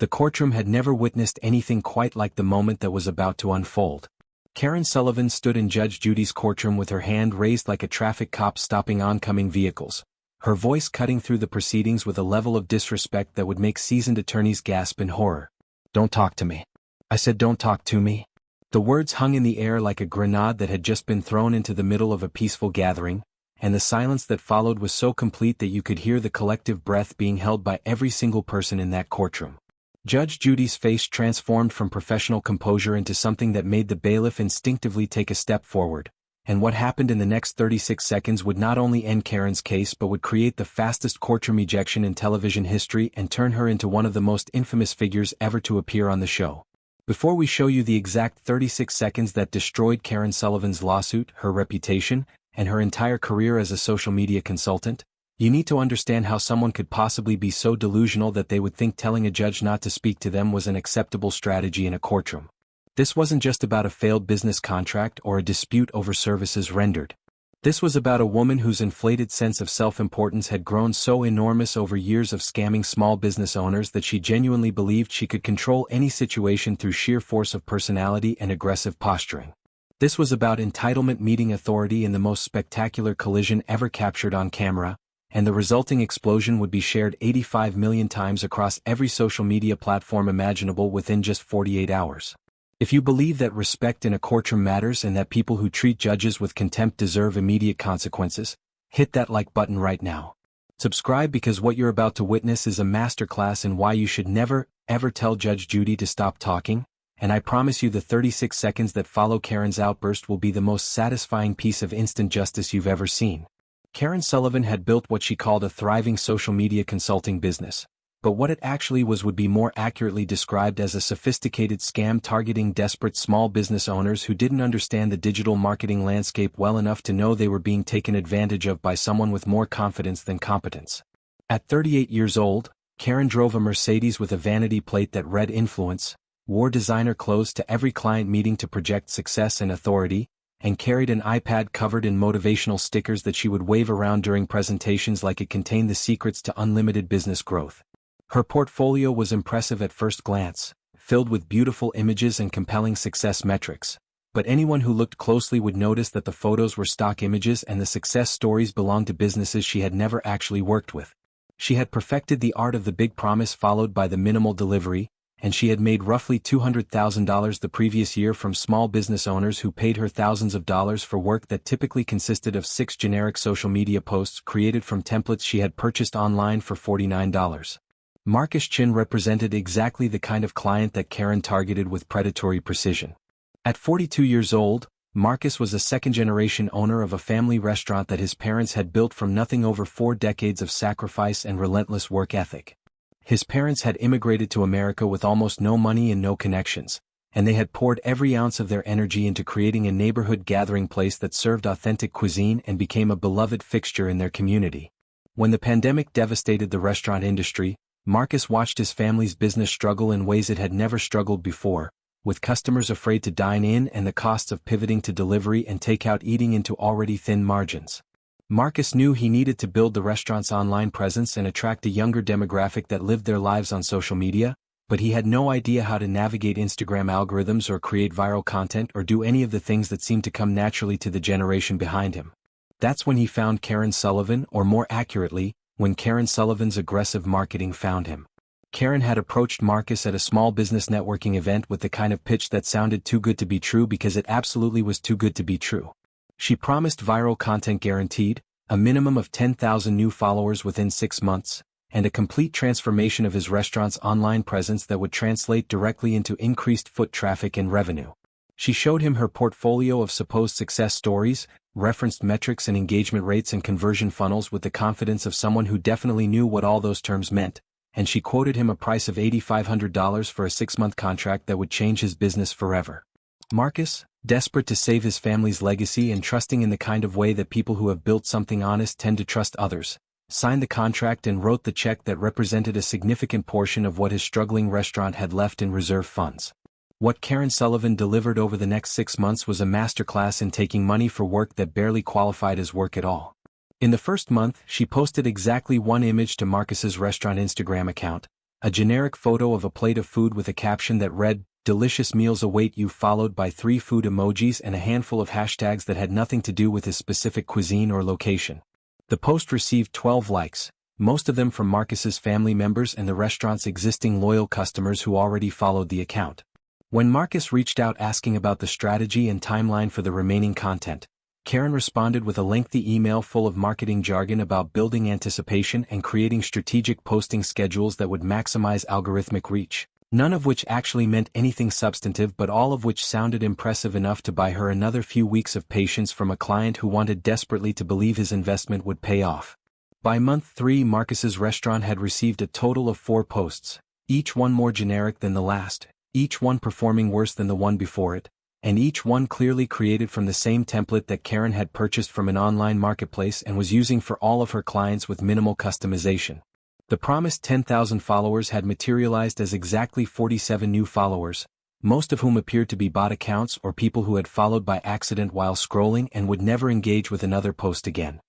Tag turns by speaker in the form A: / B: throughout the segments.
A: The courtroom had never witnessed anything quite like the moment that was about to unfold. Karen Sullivan stood in Judge Judy's courtroom with her hand raised like a traffic cop stopping oncoming vehicles, her voice cutting through the proceedings with a level of disrespect that would make seasoned attorneys gasp in horror. "Don't talk to me. I said don't talk to me." The words hung in the air like a grenade that had just been thrown into the middle of a peaceful gathering, and the silence that followed was so complete that you could hear the collective breath being held by every single person in that courtroom. Judge Judy's face transformed from professional composure into something that made the bailiff instinctively take a step forward, and what happened in the next 36 seconds would not only end Karen's case but would create the fastest courtroom ejection in television history and turn her into one of the most infamous figures ever to appear on the show. Before we show you the exact 36 seconds that destroyed Karen Sullivan's lawsuit, her reputation, and her entire career as a social media consultant, you need to understand how someone could possibly be so delusional that they would think telling a judge not to speak to them was an acceptable strategy in a courtroom. This wasn't just about a failed business contract or a dispute over services rendered. This was about a woman whose inflated sense of self-importance had grown so enormous over years of scamming small business owners that she genuinely believed she could control any situation through sheer force of personality and aggressive posturing. This was about entitlement meeting authority in the most spectacular collision ever captured on camera, and the resulting explosion would be shared 85 million times across every social media platform imaginable within just 48 hours. If you believe that respect in a courtroom matters and that people who treat judges with contempt deserve immediate consequences, hit that like button right now. Subscribe because what you're about to witness is a masterclass in why you should never, ever tell Judge Judy to stop talking, and I promise you the 36 seconds that follow Karen's outburst will be the most satisfying piece of instant justice you've ever seen. Karen Sullivan had built what she called a thriving social media consulting business, but what it actually was would be more accurately described as a sophisticated scam targeting desperate small business owners who didn't understand the digital marketing landscape well enough to know they were being taken advantage of by someone with more confidence than competence. At 38 years old, Karen drove a Mercedes with a vanity plate that read influence, wore designer clothes to every client meeting to project success and authority, and carried an iPad covered in motivational stickers that she would wave around during presentations like it contained the secrets to unlimited business growth. Her portfolio was impressive at first glance, filled with beautiful images and compelling success metrics, but anyone who looked closely would notice that the photos were stock images and the success stories belonged to businesses she had never actually worked with. She had perfected the art of the big promise followed by the minimal delivery, and she had made roughly $200,000 the previous year from small business owners who paid her thousands of dollars for work that typically consisted of 6 generic social media posts created from templates she had purchased online for $49. Marcus Chin represented exactly the kind of client that Karen targeted with predatory precision. At 42 years old, Marcus was a second-generation owner of a family restaurant that his parents had built from nothing over 4 decades of sacrifice and relentless work ethic. His parents had immigrated to America with almost no money and no connections, and they had poured every ounce of their energy into creating a neighborhood gathering place that served authentic cuisine and became a beloved fixture in their community. When the pandemic devastated the restaurant industry, Marcus watched his family's business struggle in ways it had never struggled before, with customers afraid to dine in and the costs of pivoting to delivery and takeout eating into already thin margins. Marcus knew he needed to build the restaurant's online presence and attract a younger demographic that lived their lives on social media, but he had no idea how to navigate Instagram algorithms or create viral content or do any of the things that seemed to come naturally to the generation behind him. That's when he found Karen Sullivan, or more accurately, when Karen Sullivan's aggressive marketing found him. Karen had approached Marcus at a small business networking event with the kind of pitch that sounded too good to be true because it absolutely was too good to be true. She promised viral content guaranteed, a minimum of 10,000 new followers within 6 months, and a complete transformation of his restaurant's online presence that would translate directly into increased foot traffic and revenue. She showed him her portfolio of supposed success stories, referenced metrics and engagement rates and conversion funnels with the confidence of someone who definitely knew what all those terms meant, and she quoted him a price of $8,500 for a 6-month contract that would change his business forever. Marcus, desperate to save his family's legacy and trusting in the kind of way that people who have built something honest tend to trust others, signed the contract and wrote the check that represented a significant portion of what his struggling restaurant had left in reserve funds. What Karen Sullivan delivered over the next 6 months was a masterclass in taking money for work that barely qualified as work at all. In the first month, she posted exactly one image to Marcus's restaurant Instagram account, A generic photo of a plate of food with a caption that read, "Delicious meals await you," followed by 3 food emojis and a handful of hashtags that had nothing to do with his specific cuisine or location. The post received 12 likes, most of them from Marcus's family members and the restaurant's existing loyal customers who already followed the account. When Marcus reached out asking about the strategy and timeline for the remaining content, Karen responded with a lengthy email full of marketing jargon about building anticipation and creating strategic posting schedules that would maximize algorithmic reach, none of which actually meant anything substantive but all of which sounded impressive enough to buy her another few weeks of patience from a client who wanted desperately to believe his investment would pay off. By month 3, Marcus's restaurant had received a total of 4 posts, each one more generic than the last, each one performing worse than the one before it, and each one clearly created from the same template that Karen had purchased from an online marketplace and was using for all of her clients with minimal customization. The promised 10,000 followers had materialized as exactly 47 new followers, most of whom appeared to be bot accounts or people who had followed by accident while scrolling and would never engage with another post again.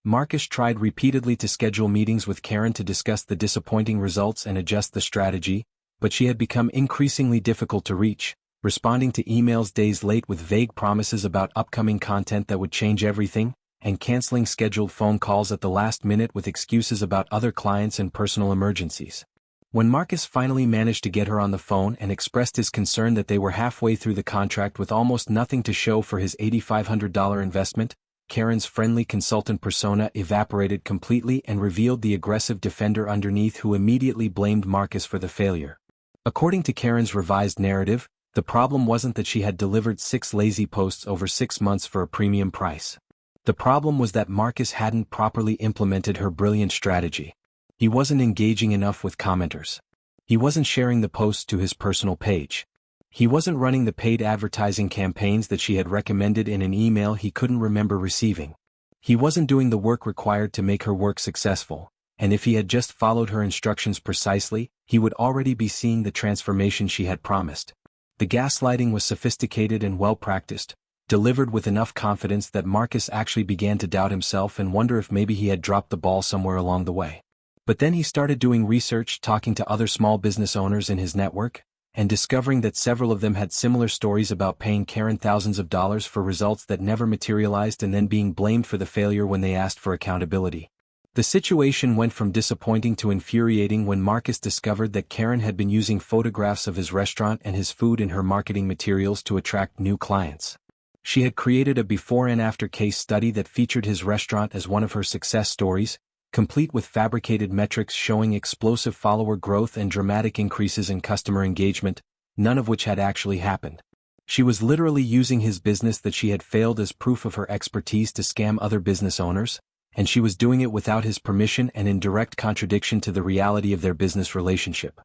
A: Marcus tried repeatedly to schedule meetings with Karen to discuss the disappointing results and adjust the strategy, but she had become increasingly difficult to reach, responding to emails days late with vague promises about upcoming content that would change everything, and canceling scheduled phone calls at the last minute with excuses about other clients and personal emergencies. When Marcus finally managed to get her on the phone and expressed his concern that they were halfway through the contract with almost nothing to show for his $8,500 investment, Karen's friendly consultant persona evaporated completely and revealed the aggressive defender underneath who immediately blamed Marcus for the failure. According to Karen's revised narrative, the problem wasn't that she had delivered 6 lazy posts over 6 months for a premium price. The problem was that Marcus hadn't properly implemented her brilliant strategy. He wasn't engaging enough with commenters. He wasn't sharing the posts to his personal page. He wasn't running the paid advertising campaigns that she had recommended in an email he couldn't remember receiving. He wasn't doing the work required to make her work successful, and if he had just followed her instructions precisely, he would already be seeing the transformation she had promised. The gaslighting was sophisticated and well-practiced, delivered with enough confidence that Marcus actually began to doubt himself and wonder if maybe he had dropped the ball somewhere along the way. But then he started doing research, talking to other small business owners in his network, and discovering that several of them had similar stories about paying Karen thousands of dollars for results that never materialized and then being blamed for the failure when they asked for accountability. The situation went from disappointing to infuriating when Marcus discovered that Karen had been using photographs of his restaurant and his food in her marketing materials to attract new clients. She had created a before and after case study that featured his restaurant as one of her success stories, complete with fabricated metrics showing explosive follower growth and dramatic increases in customer engagement, none of which had actually happened. She was literally using his business that she had failed as proof of her expertise to scam other business owners, and she was doing it without his permission and in direct contradiction to the reality of their business relationship.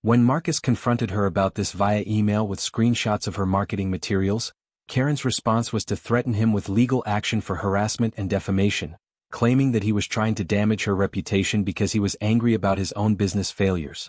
A: When Marcus confronted her about this via email with screenshots of her marketing materials, Karen's response was to threaten him with legal action for harassment and defamation, claiming that he was trying to damage her reputation because he was angry about his own business failures.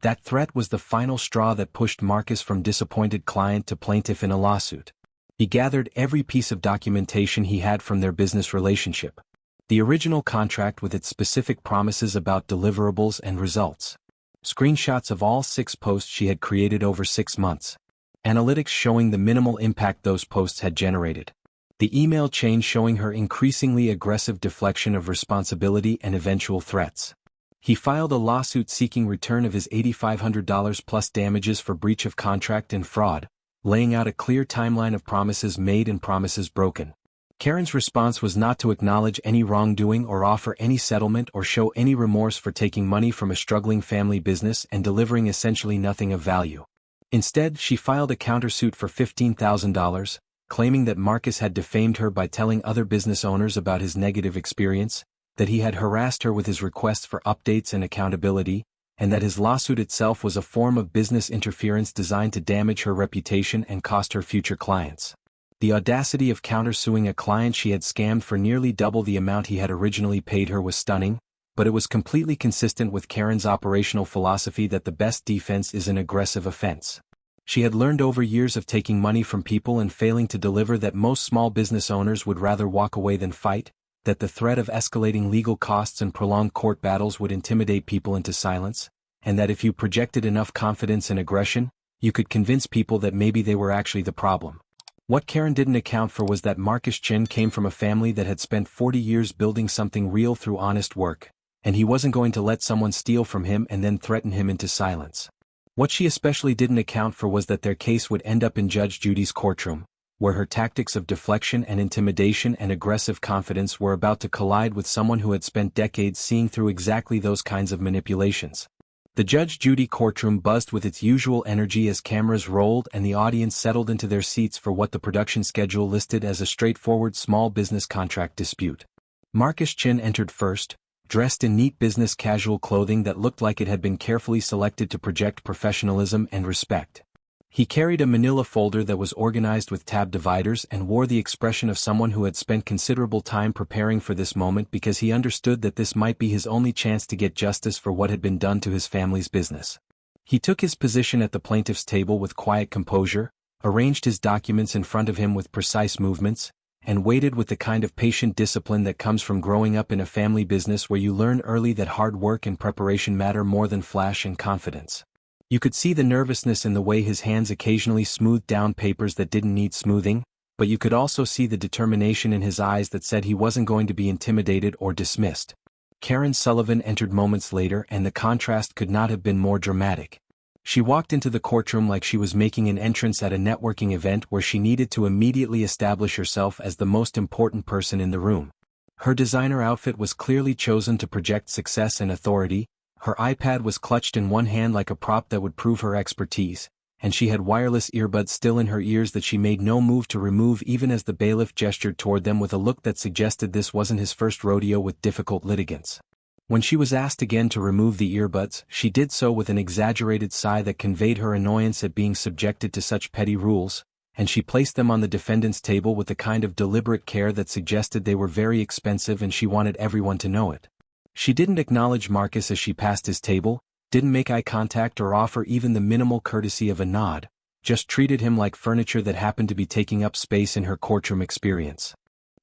A: That threat was the final straw that pushed Marcus from disappointed client to plaintiff in a lawsuit. He gathered every piece of documentation he had from their business relationship. The original contract with its specific promises about deliverables and results. Screenshots of all 6 posts she had created over 6 months. Analytics showing the minimal impact those posts had generated. The email chain showing her increasingly aggressive deflection of responsibility and eventual threats. He filed a lawsuit seeking return of his $8,500 plus damages for breach of contract and fraud, laying out a clear timeline of promises made and promises broken. Karen's response was not to acknowledge any wrongdoing or offer any settlement or show any remorse for taking money from a struggling family business and delivering essentially nothing of value. Instead, she filed a countersuit for $15,000, claiming that Marcus had defamed her by telling other business owners about his negative experience, that he had harassed her with his requests for updates and accountability, and that his lawsuit itself was a form of business interference designed to damage her reputation and cost her future clients. The audacity of countersuing a client she had scammed for nearly double the amount he had originally paid her was stunning, but it was completely consistent with Karen's operational philosophy that the best defense is an aggressive offense. She had learned over years of taking money from people and failing to deliver that most small business owners would rather walk away than fight, that the threat of escalating legal costs and prolonged court battles would intimidate people into silence, and that if you projected enough confidence and aggression, you could convince people that maybe they were actually the problem. What Karen didn't account for was that Marcus Chin came from a family that had spent 40 years building something real through honest work, and he wasn't going to let someone steal from him and then threaten him into silence. What she especially didn't account for was that their case would end up in Judge Judy's courtroom, where her tactics of deflection and intimidation and aggressive confidence were about to collide with someone who had spent decades seeing through exactly those kinds of manipulations. The Judge Judy courtroom buzzed with its usual energy as cameras rolled and the audience settled into their seats for what the production schedule listed as a straightforward small business contract dispute. Marcus Chin entered first, dressed in neat business casual clothing that looked like it had been carefully selected to project professionalism and respect. He carried a manila folder that was organized with tab dividers and wore the expression of someone who had spent considerable time preparing for this moment because he understood that this might be his only chance to get justice for what had been done to his family's business. He took his position at the plaintiff's table with quiet composure, arranged his documents in front of him with precise movements, and waited with the kind of patient discipline that comes from growing up in a family business where you learn early that hard work and preparation matter more than flash and confidence. You could see the nervousness in the way his hands occasionally smoothed down papers that didn't need smoothing, but you could also see the determination in his eyes that said he wasn't going to be intimidated or dismissed. Karen Sullivan entered moments later and the contrast could not have been more dramatic. She walked into the courtroom like she was making an entrance at a networking event where she needed to immediately establish herself as the most important person in the room. Her designer outfit was clearly chosen to project success and authority. Her iPad was clutched in one hand like a prop that would prove her expertise, and she had wireless earbuds still in her ears that she made no move to remove even as the bailiff gestured toward them with a look that suggested this wasn't his first rodeo with difficult litigants. When she was asked again to remove the earbuds, she did so with an exaggerated sigh that conveyed her annoyance at being subjected to such petty rules, and she placed them on the defendant's table with the kind of deliberate care that suggested they were very expensive and she wanted everyone to know it. She didn't acknowledge Marcus as she passed his table, didn't make eye contact or offer even the minimal courtesy of a nod, just treated him like furniture that happened to be taking up space in her courtroom experience.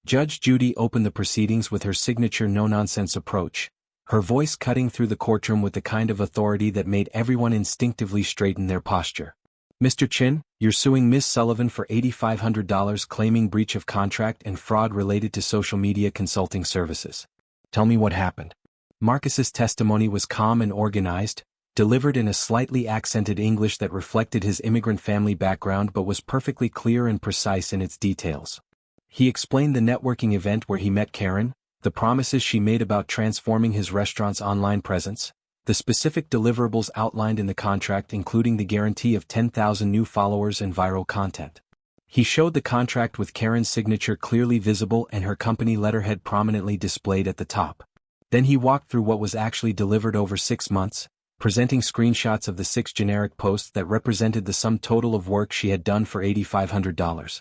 A: Judge Judy opened the proceedings with her signature no-nonsense approach, her voice cutting through the courtroom with the kind of authority that made everyone instinctively straighten their posture. Mr. Chin, you're suing Ms. Sullivan for $8,500 claiming breach of contract and fraud related to social media consulting services. Tell me what happened. Marcus's testimony was calm and organized, delivered in a slightly accented English that reflected his immigrant family background but was perfectly clear and precise in its details. He explained the networking event where he met Karen, the promises she made about transforming his restaurant's online presence, the specific deliverables outlined in the contract including the guarantee of 10,000 new followers and viral content. He showed the contract with Karen's signature clearly visible and her company letterhead prominently displayed at the top. Then he walked through what was actually delivered over 6 months, presenting screenshots of the 6 generic posts that represented the sum total of work she had done for $8,500.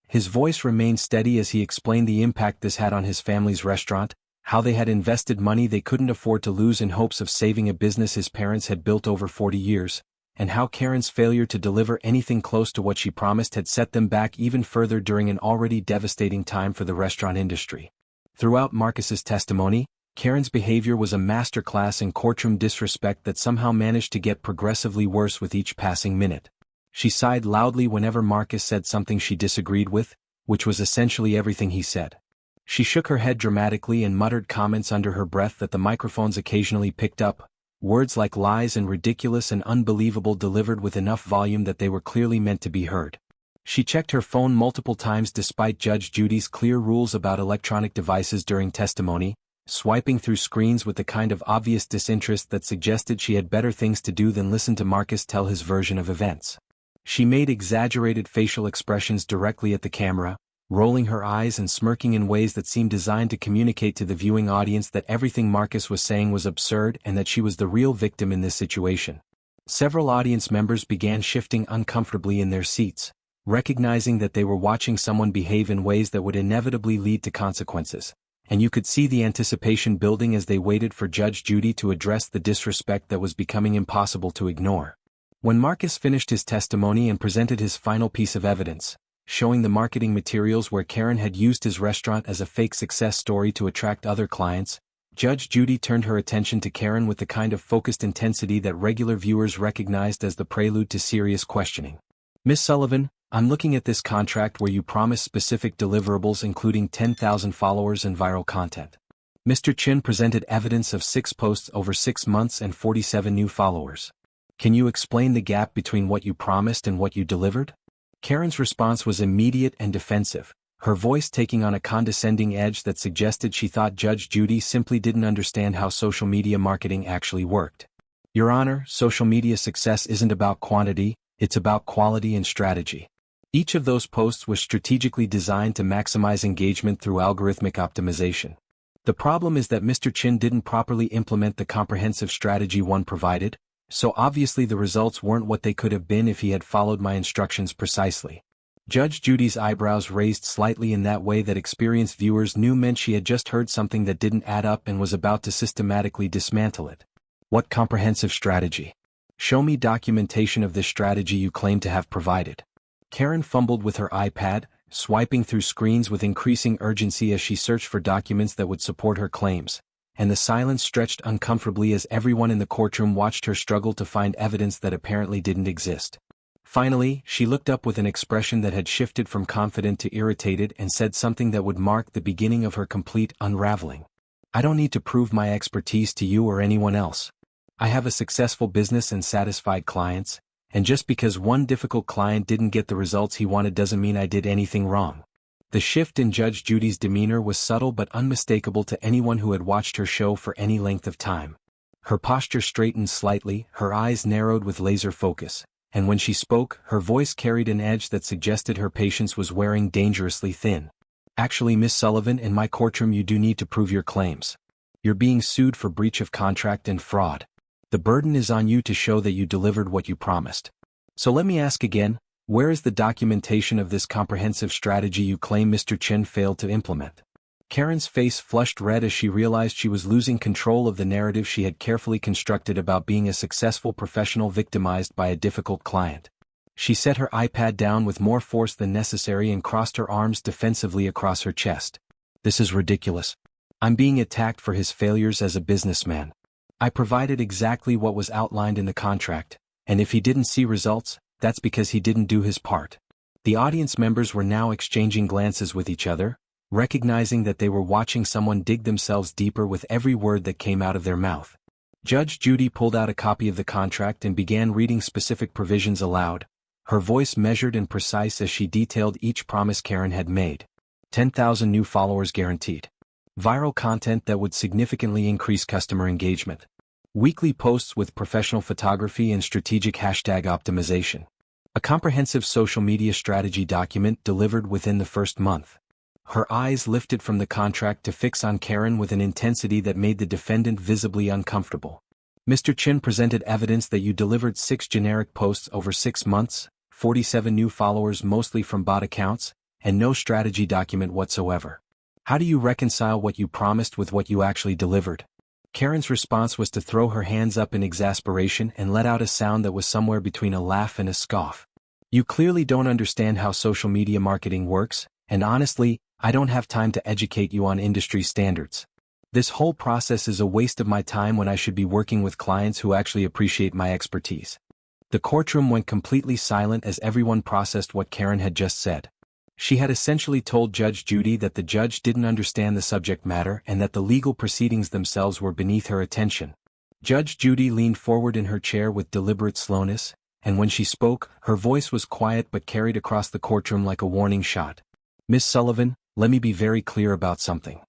A: His voice remained steady as he explained the impact this had on his family's restaurant, how they had invested money they couldn't afford to lose in hopes of saving a business his parents had built over 40 years, and how Karen's failure to deliver anything close to what she promised had set them back even further during an already devastating time for the restaurant industry. Throughout Marcus's testimony, Karen's behavior was a masterclass in courtroom disrespect that somehow managed to get progressively worse with each passing minute. She sighed loudly whenever Marcus said something she disagreed with, which was essentially everything he said. She shook her head dramatically and muttered comments under her breath that the microphones occasionally picked up, words like lies and ridiculous and unbelievable delivered with enough volume that they were clearly meant to be heard. She checked her phone multiple times despite Judge Judy's clear rules about electronic devices during testimony, swiping through screens with the kind of obvious disinterest that suggested she had better things to do than listen to Marcus tell his version of events. She made exaggerated facial expressions directly at the camera, rolling her eyes and smirking in ways that seemed designed to communicate to the viewing audience that everything Marcus was saying was absurd and that she was the real victim in this situation. Several audience members began shifting uncomfortably in their seats, recognizing that they were watching someone behave in ways that would inevitably lead to consequences, and you could see the anticipation building as they waited for Judge Judy to address the disrespect that was becoming impossible to ignore. When Marcus finished his testimony and presented his final piece of evidence, showing the marketing materials where Karen had used his restaurant as a fake success story to attract other clients, Judge Judy turned her attention to Karen with the kind of focused intensity that regular viewers recognized as the prelude to serious questioning. "Miss Sullivan, I'm looking at this contract where you promise specific deliverables including 10,000 followers and viral content. Mr. Chin presented evidence of 6 posts over 6 months and 47 new followers. Can you explain the gap between what you promised and what you delivered?" Karen's response was immediate and defensive, her voice taking on a condescending edge that suggested she thought Judge Judy simply didn't understand how social media marketing actually worked. "Your Honor, social media success isn't about quantity, it's about quality and strategy. Each of those posts was strategically designed to maximize engagement through algorithmic optimization. The problem is that Mr. Chin didn't properly implement the comprehensive strategy one provided, so obviously the results weren't what they could have been if he had followed my instructions precisely." Judge Judy's eyebrows raised slightly in that way that experienced viewers knew meant she had just heard something that didn't add up and was about to systematically dismantle it. "What comprehensive strategy? Show me documentation of this strategy you claim to have provided." Karen fumbled with her iPad, swiping through screens with increasing urgency as she searched for documents that would support her claims, and the silence stretched uncomfortably as everyone in the courtroom watched her struggle to find evidence that apparently didn't exist. Finally, she looked up with an expression that had shifted from confident to irritated and said something that would mark the beginning of her complete unraveling. "I don't need to prove my expertise to you or anyone else. I have a successful business and satisfied clients, and just because one difficult client didn't get the results he wanted doesn't mean I did anything wrong." The shift in Judge Judy's demeanor was subtle but unmistakable to anyone who had watched her show for any length of time. Her posture straightened slightly, her eyes narrowed with laser focus, and when she spoke, her voice carried an edge that suggested her patience was wearing dangerously thin. "Actually, Miss Sullivan, in my courtroom you do need to prove your claims. You're being sued for breach of contract and fraud. The burden is on you to show that you delivered what you promised. So let me ask again, where is the documentation of this comprehensive strategy you claim Mr. Chin failed to implement?" Karen's face flushed red as she realized she was losing control of the narrative she had carefully constructed about being a successful professional victimized by a difficult client. She set her iPad down with more force than necessary and crossed her arms defensively across her chest. "This is ridiculous. I'm being attacked for his failures as a businessman. I provided exactly what was outlined in the contract, and if he didn't see results, that's because he didn't do his part." The audience members were now exchanging glances with each other, recognizing that they were watching someone dig themselves deeper with every word that came out of their mouth. Judge Judy pulled out a copy of the contract and began reading specific provisions aloud, her voice measured and precise as she detailed each promise Karen had made. 10,000 new followers guaranteed. Viral content that would significantly increase customer engagement. Weekly posts with professional photography and strategic hashtag optimization. A comprehensive social media strategy document delivered within the first month. Her eyes lifted from the contract to fix on Karen with an intensity that made the defendant visibly uncomfortable. "Mr. Chin presented evidence that you delivered 6 generic posts over 6 months, 47 new followers mostly from bot accounts, and no strategy document whatsoever. How do you reconcile what you promised with what you actually delivered?" Karen's response was to throw her hands up in exasperation and let out a sound that was somewhere between a laugh and a scoff. "You clearly don't understand how social media marketing works, and honestly, I don't have time to educate you on industry standards. This whole process is a waste of my time when I should be working with clients who actually appreciate my expertise." The courtroom went completely silent as everyone processed what Karen had just said. She had essentially told Judge Judy that the judge didn't understand the subject matter and that the legal proceedings themselves were beneath her attention. Judge Judy leaned forward in her chair with deliberate slowness, and when she spoke, her voice was quiet but carried across the courtroom like a warning shot. "Miss Sullivan, let me be very clear about something.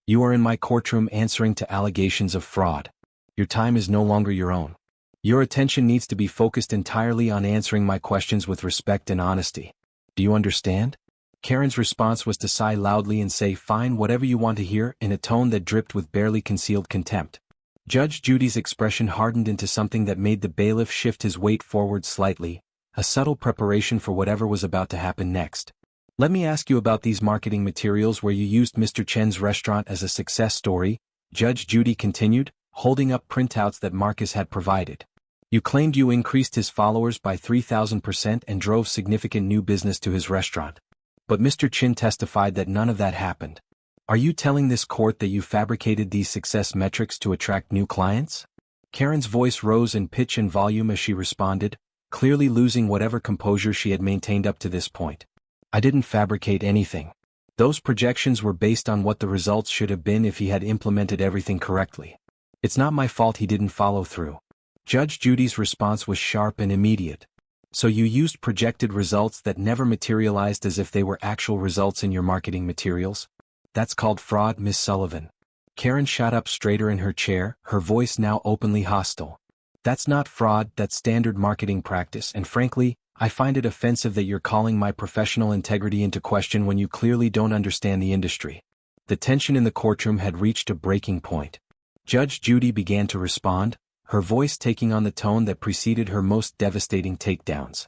A: You are in my courtroom answering to allegations of fraud. Your time is no longer your own. Your attention needs to be focused entirely on answering my questions with respect and honesty. Do you understand?" Karen's response was to sigh loudly and say, "Fine, whatever you want to hear," in a tone that dripped with barely concealed contempt. Judge Judy's expression hardened into something that made the bailiff shift his weight forward slightly, a subtle preparation for whatever was about to happen next. "Let me ask you about these marketing materials where you used Mr. Chen's restaurant as a success story," Judge Judy continued, holding up printouts that Marcus had provided. "You claimed you increased his followers by 3,000% and drove significant new business to his restaurant. But Mr. Chin testified that none of that happened. Are you telling this court that you fabricated these success metrics to attract new clients? Karen's voice rose in pitch and volume as she responded, clearly losing whatever composure she had maintained up to this point. I didn't fabricate anything. Those projections were based on what the results should have been if he had implemented everything correctly. It's not my fault he didn't follow through. Judge Judy's response was sharp and immediate. So you used projected results that never materialized as if they were actual results in your marketing materials? That's called fraud, Miss Sullivan. Karen shot up straighter in her chair, her voice now openly hostile. That's not fraud, that's standard marketing practice, and frankly, I find it offensive that you're calling my professional integrity into question when you clearly don't understand the industry. The tension in the courtroom had reached a breaking point. Judge Judy began to respond, her voice taking on the tone that preceded her most devastating takedowns.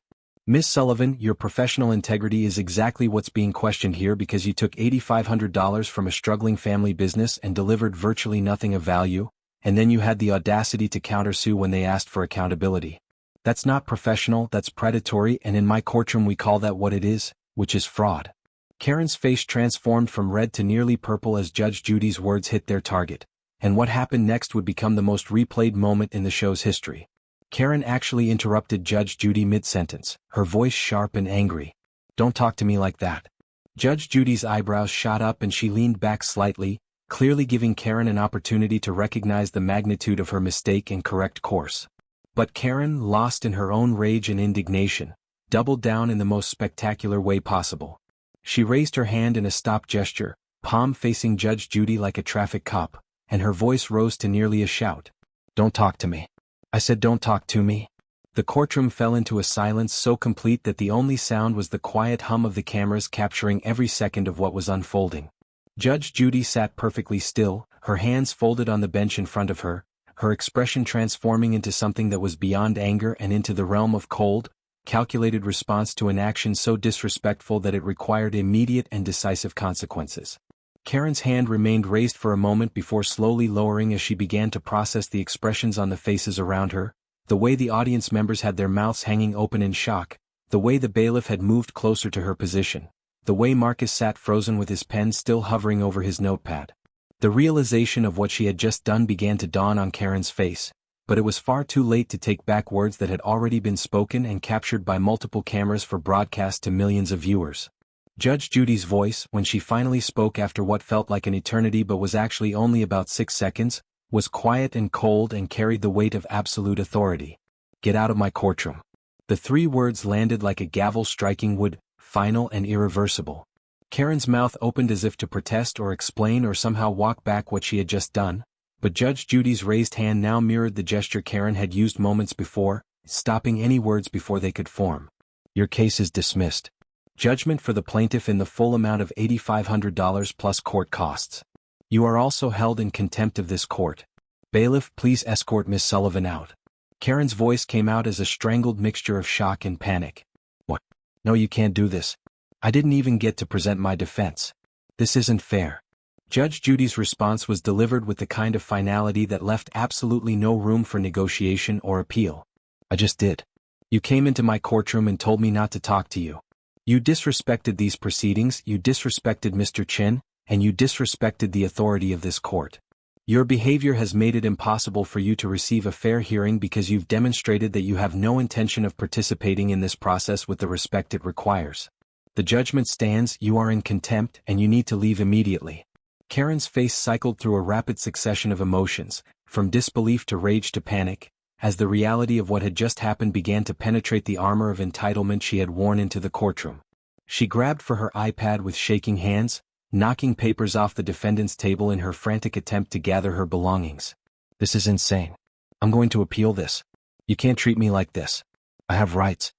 A: Miss Sullivan, your professional integrity is exactly what's being questioned here because you took $8,500 from a struggling family business and delivered virtually nothing of value, and then you had the audacity to countersue when they asked for accountability. That's not professional, that's predatory, and in my courtroom we call that what it is, which is fraud. Karen's face transformed from red to nearly purple as Judge Judy's words hit their target, and what happened next would become the most replayed moment in the show's history. Karen actually interrupted Judge Judy mid-sentence, her voice sharp and angry. Don't talk to me like that. Judge Judy's eyebrows shot up and she leaned back slightly, clearly giving Karen an opportunity to recognize the magnitude of her mistake and correct course. But Karen, lost in her own rage and indignation, doubled down in the most spectacular way possible. She raised her hand in a stop gesture, palm facing Judge Judy like a traffic cop, and her voice rose to nearly a shout. Don't talk to me. I said don't talk to me. The courtroom fell into a silence so complete that the only sound was the quiet hum of the cameras capturing every second of what was unfolding. Judge Judy sat perfectly still, her hands folded on the bench in front of her, her expression transforming into something that was beyond anger and into the realm of cold, calculated response to an action so disrespectful that it required immediate and decisive consequences. Karen's hand remained raised for a moment before slowly lowering as she began to process the expressions on the faces around her, the way the audience members had their mouths hanging open in shock, the way the bailiff had moved closer to her position, the way Marcus sat frozen with his pen still hovering over his notepad. The realization of what she had just done began to dawn on Karen's face, but it was far too late to take back words that had already been spoken and captured by multiple cameras for broadcast to millions of viewers. Judge Judy's voice, when she finally spoke after what felt like an eternity but was actually only about 6 seconds, was quiet and cold and carried the weight of absolute authority. Get out of my courtroom. The 3 words landed like a gavel striking wood, final and irreversible. Karen's mouth opened as if to protest or explain or somehow walk back what she had just done, but Judge Judy's raised hand now mirrored the gesture Karen had used moments before, stopping any words before they could form. Your case is dismissed. Judgment for the plaintiff in the full amount of $8,500 plus court costs. You are also held in contempt of this court. Bailiff, please escort Miss Sullivan out. Karen's voice came out as a strangled mixture of shock and panic. What? No, you can't do this. I didn't even get to present my defense. This isn't fair. Judge Judy's response was delivered with the kind of finality that left absolutely no room for negotiation or appeal. I just did. You came into my courtroom and told me not to talk to you. You disrespected these proceedings, you disrespected Mr. Chin, and you disrespected the authority of this court. Your behavior has made it impossible for you to receive a fair hearing because you've demonstrated that you have no intention of participating in this process with the respect it requires. The judgment stands, you are in contempt, and you need to leave immediately. Karen's face cycled through a rapid succession of emotions, from disbelief to rage to panic, as the reality of what had just happened began to penetrate the armor of entitlement she had worn into the courtroom. She grabbed for her iPad with shaking hands, knocking papers off the defendant's table in her frantic attempt to gather her belongings. This is insane. I'm going to appeal this. You can't treat me like this. I have rights.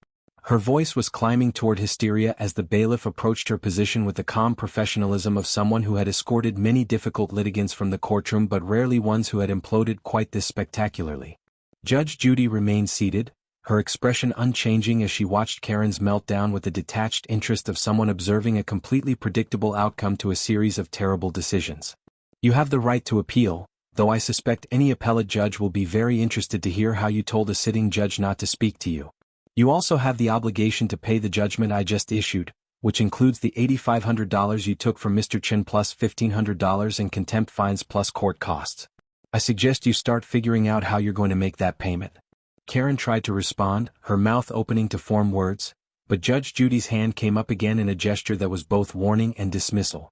A: Her voice was climbing toward hysteria as the bailiff approached her position with the calm professionalism of someone who had escorted many difficult litigants from the courtroom but rarely ones who had imploded quite this spectacularly. Judge Judy remained seated, her expression unchanging as she watched Karen's meltdown with the detached interest of someone observing a completely predictable outcome to a series of terrible decisions. You have the right to appeal, though I suspect any appellate judge will be very interested to hear how you told a sitting judge not to speak to you. You also have the obligation to pay the judgment I just issued, which includes the $8,500 you took from Mr. Chin plus $1,500 in contempt fines plus court costs. I suggest you start figuring out how you're going to make that payment." Karen tried to respond, her mouth opening to form words, but Judge Judy's hand came up again in a gesture that was both warning and dismissal.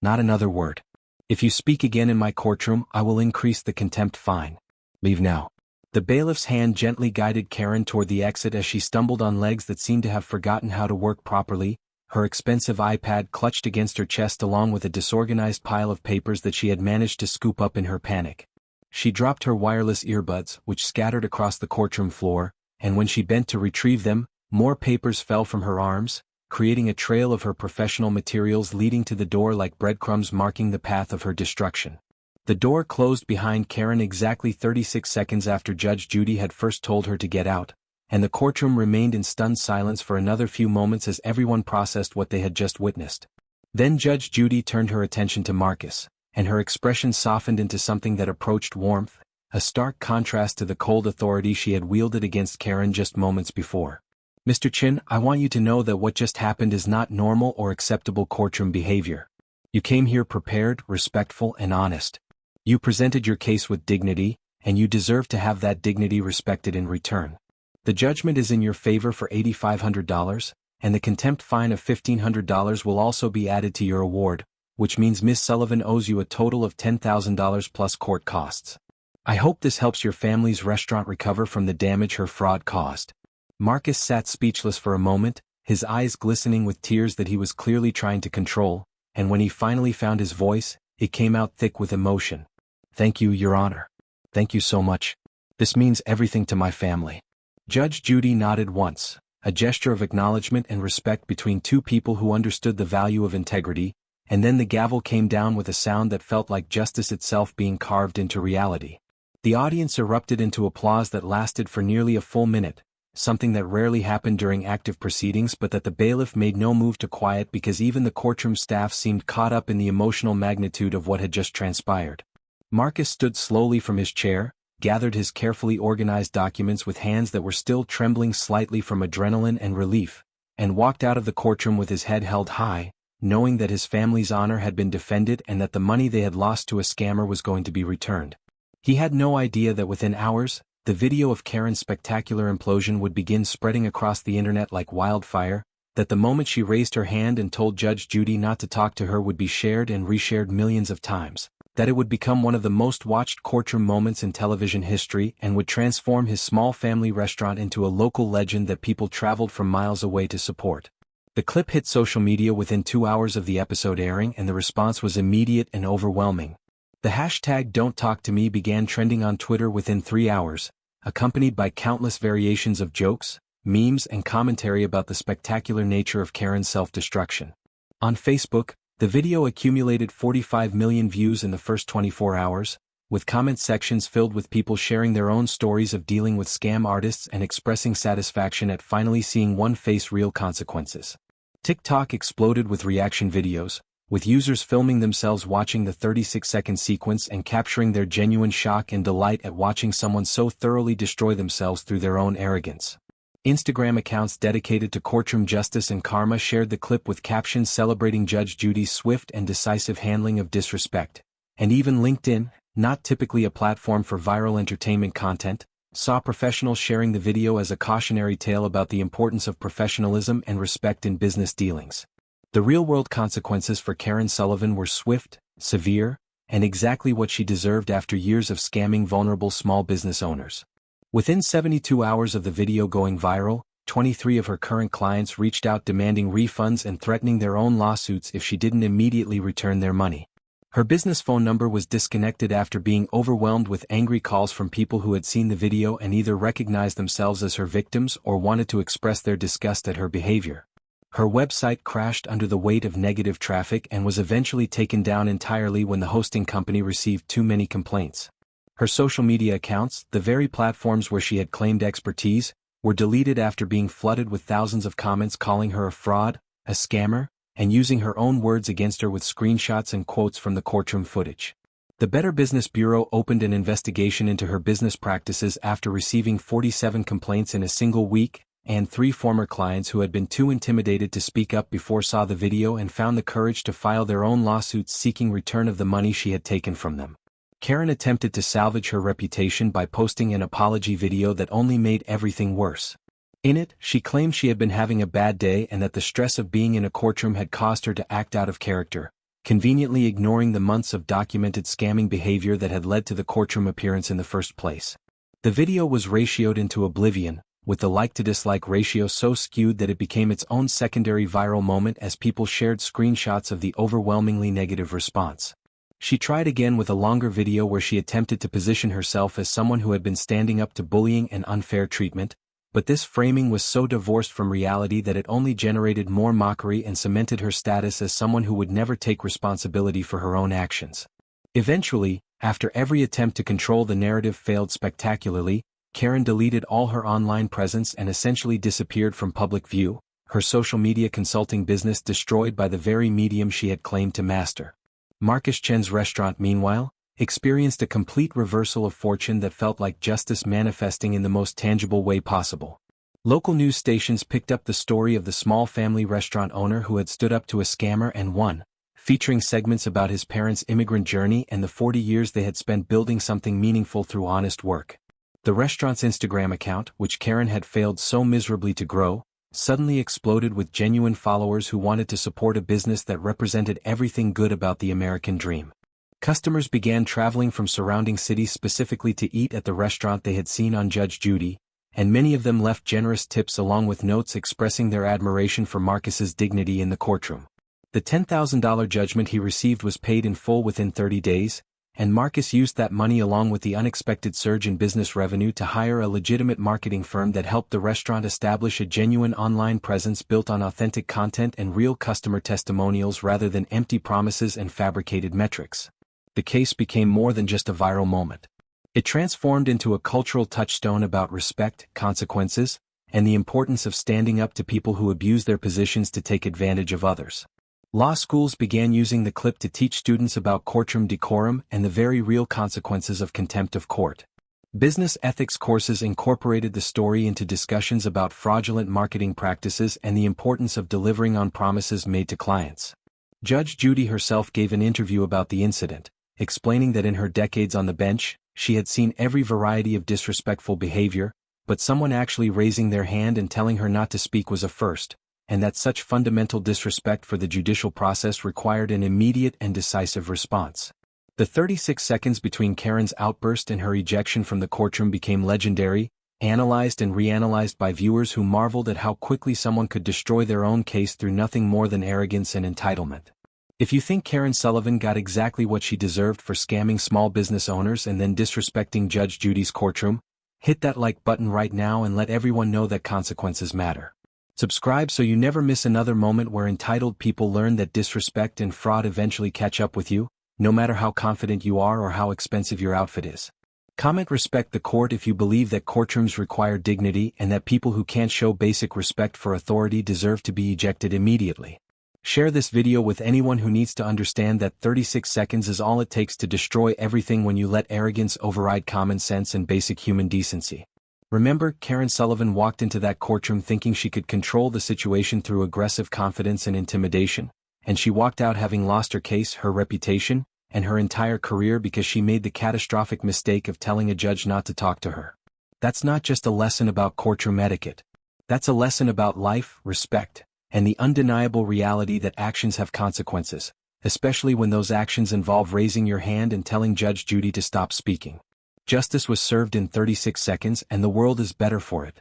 A: "Not another word. If you speak again in my courtroom, I will increase the contempt fine. Leave now." The bailiff's hand gently guided Karen toward the exit as she stumbled on legs that seemed to have forgotten how to work properly, her expensive iPad clutched against her chest along with a disorganized pile of papers that she had managed to scoop up in her panic. She dropped her wireless earbuds, which scattered across the courtroom floor, and when she bent to retrieve them, more papers fell from her arms, creating a trail of her professional materials leading to the door like breadcrumbs marking the path of her destruction. The door closed behind Karen exactly 36 seconds after Judge Judy had first told her to get out, and the courtroom remained in stunned silence for another few moments as everyone processed what they had just witnessed. Then Judge Judy turned her attention to Marcus, and her expression softened into something that approached warmth, a stark contrast to the cold authority she had wielded against Karen just moments before. "Mr. Chin, I want you to know that what just happened is not normal or acceptable courtroom behavior. You came here prepared, respectful, and honest. You presented your case with dignity, and you deserve to have that dignity respected in return. The judgment is in your favor for $8,500, and the contempt fine of $1,500 will also be added to your award, which means Ms. Sullivan owes you a total of $10,000 plus court costs. I hope this helps your family's restaurant recover from the damage her fraud caused." Marcus sat speechless for a moment, his eyes glistening with tears that he was clearly trying to control, and when he finally found his voice, it came out thick with emotion. "Thank you, Your Honor. Thank you so much. This means everything to my family." Judge Judy nodded once, a gesture of acknowledgement and respect between two people who understood the value of integrity, and then the gavel came down with a sound that felt like justice itself being carved into reality. The audience erupted into applause that lasted for nearly a full minute, something that rarely happened during active proceedings but that the bailiff made no move to quiet because even the courtroom staff seemed caught up in the emotional magnitude of what had just transpired. Marcus stood slowly from his chair, gathered his carefully organized documents with hands that were still trembling slightly from adrenaline and relief, and walked out of the courtroom with his head held high, knowing that his family's honor had been defended and that the money they had lost to a scammer was going to be returned. He had no idea that within hours, the video of Karen's spectacular implosion would begin spreading across the internet like wildfire, that the moment she raised her hand and told Judge Judy not to talk to her would be shared and reshared millions of times, that it would become one of the most watched courtroom moments in television history and would transform his small family restaurant into a local legend that people traveled from miles away to support. The clip hit social media within 2 hours of the episode airing and the response was immediate and overwhelming. The hashtag Don't Talk to Me began trending on Twitter within 3 hours, accompanied by countless variations of jokes, memes and commentary about the spectacular nature of Karen's self-destruction. On Facebook, the video accumulated 45 million views in the first 24 hours, with comment sections filled with people sharing their own stories of dealing with scam artists and expressing satisfaction at finally seeing one face real consequences. TikTok exploded with reaction videos, with users filming themselves watching the 36-second sequence and capturing their genuine shock and delight at watching someone so thoroughly destroy themselves through their own arrogance. Instagram accounts dedicated to courtroom justice and karma shared the clip with captions celebrating Judge Judy's swift and decisive handling of disrespect, and even LinkedIn, not typically a platform for viral entertainment content, saw professionals sharing the video as a cautionary tale about the importance of professionalism and respect in business dealings. The real-world consequences for Karen Sullivan were swift, severe, and exactly what she deserved after years of scamming vulnerable small business owners. Within 72 hours of the video going viral, 23 of her current clients reached out demanding refunds and threatening their own lawsuits if she didn't immediately return their money. Her business phone number was disconnected after being overwhelmed with angry calls from people who had seen the video and either recognized themselves as her victims or wanted to express their disgust at her behavior. Her website crashed under the weight of negative traffic and was eventually taken down entirely when the hosting company received too many complaints. Her social media accounts, the very platforms where she had claimed expertise, were deleted after being flooded with thousands of comments calling her a fraud, a scammer, and using her own words against her with screenshots and quotes from the courtroom footage. The Better Business Bureau opened an investigation into her business practices after receiving 47 complaints in a single week, and 3 former clients who had been too intimidated to speak up before saw the video and found the courage to file their own lawsuits seeking return of the money she had taken from them. Karen attempted to salvage her reputation by posting an apology video that only made everything worse. In it, she claimed she had been having a bad day and that the stress of being in a courtroom had caused her to act out of character, conveniently ignoring the months of documented scamming behavior that had led to the courtroom appearance in the first place. The video was ratioed into oblivion, with the like-to-dislike ratio so skewed that it became its own secondary viral moment as people shared screenshots of the overwhelmingly negative response. She tried again with a longer video where she attempted to position herself as someone who had been standing up to bullying and unfair treatment, but this framing was so divorced from reality that it only generated more mockery and cemented her status as someone who would never take responsibility for her own actions. Eventually, after every attempt to control the narrative failed spectacularly, Karen deleted all her online presence and essentially disappeared from public view, her social media consulting business destroyed by the very medium she had claimed to master. Marcus Chen's restaurant, meanwhile, experienced a complete reversal of fortune that felt like justice manifesting in the most tangible way possible. Local news stations picked up the story of the small family restaurant owner who had stood up to a scammer and won, featuring segments about his parents' immigrant journey and the 40 years they had spent building something meaningful through honest work. The restaurant's Instagram account, which Karen had failed so miserably to grow, suddenly exploded with genuine followers who wanted to support a business that represented everything good about the American dream. Customers began traveling from surrounding cities specifically to eat at the restaurant they had seen on Judge Judy, and many of them left generous tips along with notes expressing their admiration for Marcus's dignity in the courtroom. The $10,000 judgment he received was paid in full within 30 days, and Marcus used that money along with the unexpected surge in business revenue to hire a legitimate marketing firm that helped the restaurant establish a genuine online presence built on authentic content and real customer testimonials rather than empty promises and fabricated metrics. The case became more than just a viral moment. It transformed into a cultural touchstone about respect, consequences, and the importance of standing up to people who abuse their positions to take advantage of others. Law schools began using the clip to teach students about courtroom decorum and the very real consequences of contempt of court. Business ethics courses incorporated the story into discussions about fraudulent marketing practices and the importance of delivering on promises made to clients. Judge Judy herself gave an interview about the incident, explaining that in her decades on the bench, she had seen every variety of disrespectful behavior, but someone actually raising their hand and telling her not to speak was a first, and that such fundamental disrespect for the judicial process required an immediate and decisive response. The 36 seconds between Karen's outburst and her ejection from the courtroom became legendary, analyzed and reanalyzed by viewers who marveled at how quickly someone could destroy their own case through nothing more than arrogance and entitlement. If you think Karen Sullivan got exactly what she deserved for scamming small business owners and then disrespecting Judge Judy's courtroom, hit that like button right now and let everyone know that consequences matter. Subscribe so you never miss another moment where entitled people learn that disrespect and fraud eventually catch up with you, no matter how confident you are or how expensive your outfit is. Comment respect the court if you believe that courtrooms require dignity and that people who can't show basic respect for authority deserve to be ejected immediately. Share this video with anyone who needs to understand that 36 seconds is all it takes to destroy everything when you let arrogance override common sense and basic human decency. Remember, Karen Sullivan walked into that courtroom thinking she could control the situation through aggressive confidence and intimidation, and she walked out having lost her case, her reputation, and her entire career because she made the catastrophic mistake of telling a judge not to talk to her. That's not just a lesson about courtroom etiquette. That's a lesson about life, respect, and the undeniable reality that actions have consequences, especially when those actions involve raising your hand and telling Judge Judy to stop speaking. Justice was served in 36 seconds and the world is better for it.